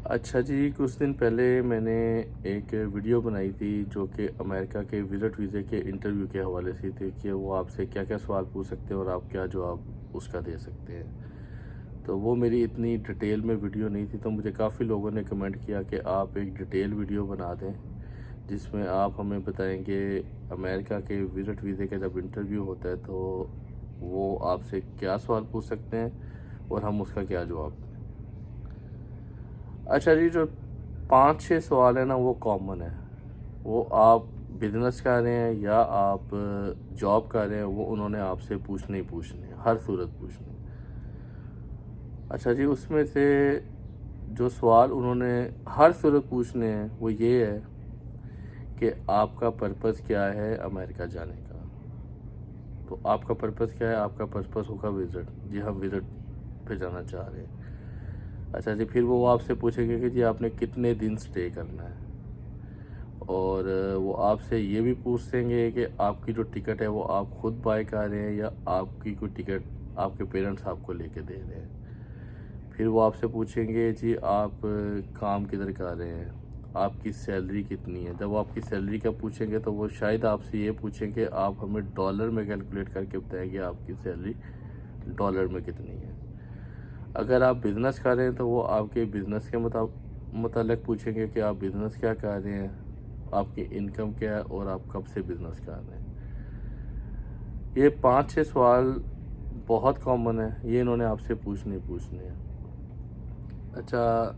اچھا جی، کچھ دن پہلے میں نے ایک ویڈیو بنائی تھی جو کہ امریکہ کے وزٹ ویزے کے انٹرویو کے حوالے سے تھی کہ وہ آپ سے کیا کیا سوال پوچھ سکتے ہیں اور آپ کیا جواب اس کا دے سکتے ہیں۔ تو وہ میری اتنی ڈیٹیل میں ویڈیو نہیں تھی، تو مجھے کافی لوگوں نے کمنٹ کیا کہ آپ ایک ڈیٹیل ویڈیو بنا دیں جس میں آپ ہمیں بتائیں کہ امریکہ کے وزٹ ویزے کا جب انٹرویو ہوتا ہے تو وہ آپ سے کیا سوال پوچھ سکتے ہیں اور ہم اس کا کیا جواب دیں۔ اچھا جی، جو 5-6 سوال ہیں نا وہ کامن ہے، وہ آپ بزنس کر رہے ہیں یا آپ جاب کر رہے ہیں، وہ انہوں نے آپ سے پوچھنے ہی پوچھنے ہیں، ہر صورت پوچھنے ہیں۔ اچھا جی، اس میں سے جو سوال انہوں نے ہر صورت پوچھنے ہیں وہ یہ ہے کہ آپ کا پرپس کیا ہے امریکہ جانے کا۔ تو آپ کا پرپس کیا ہے؟ آپ کا پرپس ہوگا وزٹ، جی ہم وزٹ پہ جانا چاہ رہے ہیں۔ اچھا جی، پھر وہ آپ سے پوچھیں گے کہ جی آپ نے کتنے دن سٹے کرنا ہے، اور وہ آپ سے یہ بھی پوچھیں گے کہ آپ کی جو ٹکٹ ہے وہ آپ خود بائی کر رہے ہیں یا آپ کی کوئی ٹکٹ آپ کے پیرنٹس آپ کو لے کے دے رہے ہیں۔ پھر وہ آپ سے پوچھیں گے جی آپ کام کدھر کر رہے ہیں، آپ کی سیلری کتنی ہے۔ جب وہ آپ کی سیلری کا پوچھیں گے تو وہ شاید آپ سے یہ پوچھیں کہ آپ ہمیں ڈالر میں کیلکولیٹ کر کے بتائیں کہ آپ کی سیلری ڈالر میں کتنی ہے۔ اگر آپ بزنس کر رہے ہیں تو وہ آپ کے بزنس کے متعلق پوچھیں گے کہ آپ بزنس کیا کر رہے ہیں، آپ کی انکم کیا ہے اور آپ کب سے بزنس کر رہے ہیں۔ یہ 5-6 سوال بہت کامن ہے، یہ انہوں نے آپ سے پوچھنے ہیں۔ اچھا،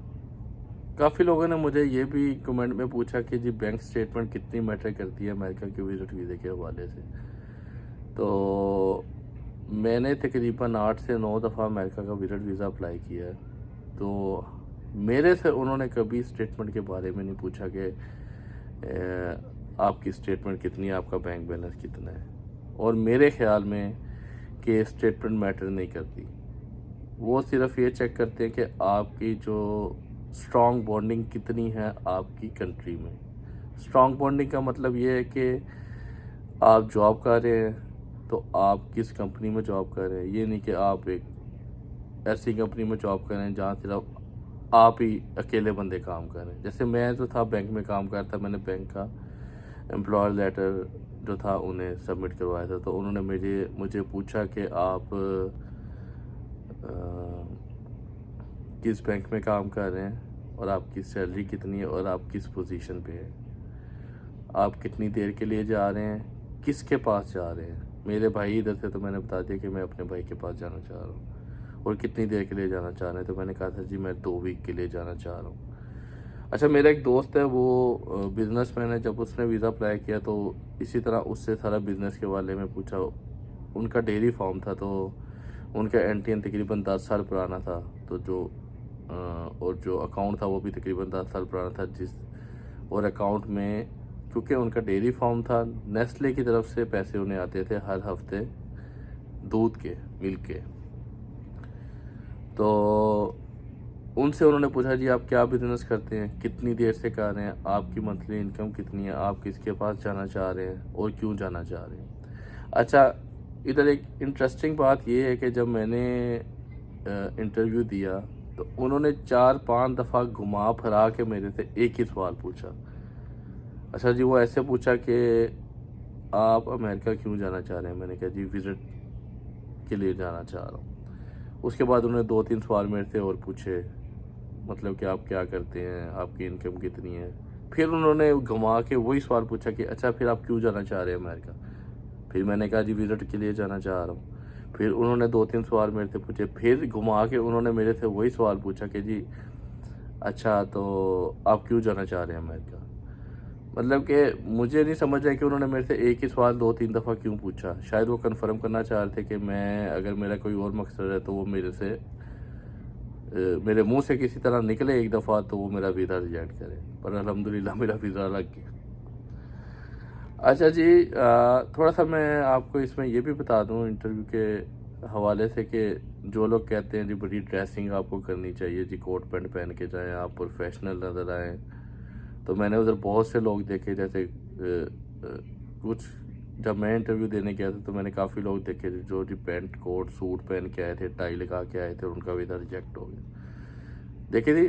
کافی لوگوں نے مجھے یہ بھی کمنٹ میں پوچھا کہ جی بینک سٹیٹمنٹ کتنی میٹر کرتی ہے امریکہ کے وزٹ ویزے کے حوالے سے۔ تو میں نے تقریباً 8 سے 9 دفعہ امریکہ کا وزٹ ویزا اپلائی کیا ہے، تو میرے سے انہوں نے کبھی سٹیٹمنٹ کے بارے میں نہیں پوچھا کہ آپ کی سٹیٹمنٹ کتنی ہے، آپ کا بینک بیلنس کتنا ہے۔ اور میرے خیال میں کہ سٹیٹمنٹ میٹر نہیں کرتی، وہ صرف یہ چیک کرتے ہیں کہ آپ کی جو اسٹرانگ بانڈنگ کتنی ہے آپ کی کنٹری میں۔ اسٹرانگ بانڈنگ کا مطلب یہ ہے کہ آپ جاب کر رہے ہیں تو آپ کس کمپنی میں جاب کر رہے ہیں، یہ نہیں کہ آپ ایک ایسی کمپنی میں جاب کر رہے ہیں جہاں صرف آپ ہی اکیلے بندے کام کر رہے ہیں۔ جیسے میں جو تھا بینک میں کام کرتا، میں نے بینک کا امپلائر لیٹر جو تھا انہیں سبمٹ کروایا تھا، تو انہوں نے مجھے پوچھا کہ آپ کس بینک میں کام کر رہے ہیں اور آپ کی سیلری کتنی ہے اور آپ کس پوزیشن پہ ہیں، آپ کتنی دیر کے لیے جا رہے ہیں، کس کے پاس جا رہے ہیں۔ میرے بھائی ادھر تھے تو میں نے بتا دیا کہ میں اپنے بھائی کے پاس جانا چاہ رہا ہوں، اور کتنی دیر کے لیے جانا چاہ رہے ہیں، تو میں نے کہا تھا جی میں 2 ویک کے لیے جانا چاہ رہا ہوں۔ اچھا، میرا ایک دوست ہے وہ بزنس مین ہے، جب اس نے ویزا اپلائی کیا تو اسی طرح اس سے سارا بزنس کے بارے میں پوچھا۔ ان کا ڈیری فارم تھا، تو ان کا NTN تقریباً 10 سال پرانا تھا، تو اور جو اکاؤنٹ تھا وہ بھی تقریباً 10 سال پرانا تھا، اور اکاؤنٹ میں کیونکہ ان کا ڈیری فارم تھا، نیسلے کی طرف سے پیسے انہیں آتے تھے ہر ہفتے دودھ کے، ملک کے۔ تو ان سے انہوں نے پوچھا جی آپ کیا بزنس کرتے ہیں، کتنی دیر سے کر رہے ہیں، آپ کی منتھلی انکم کتنی ہے، آپ کس کے پاس جانا چاہ رہے ہیں اور کیوں جانا چاہ رہے ہیں۔ اچھا، ادھر ایک انٹرسٹنگ بات یہ ہے کہ جب میں نے انٹرویو دیا تو انہوں نے 4-5 دفعہ گھما پھرا کے میرے سے ایک ہی سوال پوچھا۔ اچھا جی، وہ ایسے پوچھا کہ آپ امریکہ کیوں جانا چاہ رہے ہیں، میں نے کہا جی وزٹ کے لیے جانا چاہ رہا ہوں۔ اس کے بعد انہوں نے 2-3 سوال میرے سے اور پوچھے، مطلب کہ آپ کیا کرتے ہیں، آپ کی انکم کتنی ہے۔ پھر انہوں نے گھما کے وہی سوال پوچھا کہ اچھا پھر آپ کیوں جانا چاہ رہے ہیں امریکہ۔ پھر میں نے کہا جی وزٹ کے لیے جانا چاہ رہا ہوں۔ پھر انہوں نے 2-3 سوال میرے سے پوچھے، پھر گھما کے انہوں نے میرے سے وہی سوال پوچھا کہ جی اچھا تو آپ کیوں جانا چاہ رہے ہیں امریکہ۔ مطلب کہ مجھے نہیں سمجھ آیا کہ انہوں نے میرے سے ایک ہی سوال 2-3 دفعہ کیوں پوچھا۔ شاید وہ کنفرم کرنا چاہ رہے تھے کہ میں اگر میرا کوئی اور مقصد ہے تو وہ میرے منہ سے کسی طرح نکلے ایک دفعہ تو وہ میرا ویزا ریجیکٹ کرے، پر الحمدللہ میرا ویزا لگ گیا۔ اچھا جی، تھوڑا سا میں آپ کو اس میں یہ بھی بتا دوں انٹرویو کے حوالے سے کہ جو لوگ کہتے ہیں جی بڑی ڈریسنگ آپ کو کرنی چاہیے، جی کوٹ پینٹ پہن کے جائیں، آپ پروفیشنل نظر آئیں، تو میں نے ادھر بہت سے لوگ دیکھے، جیسے کچھ جب میں انٹرویو دینے گیا تھا تو میں نے کافی لوگ دیکھے جو جی پینٹ کوٹ سوٹ پہن کے آئے تھے، ٹائی لگا کے آئے تھے، اور ان کا ویزا ریجیکٹ ہو گیا۔ دیکھیں جی،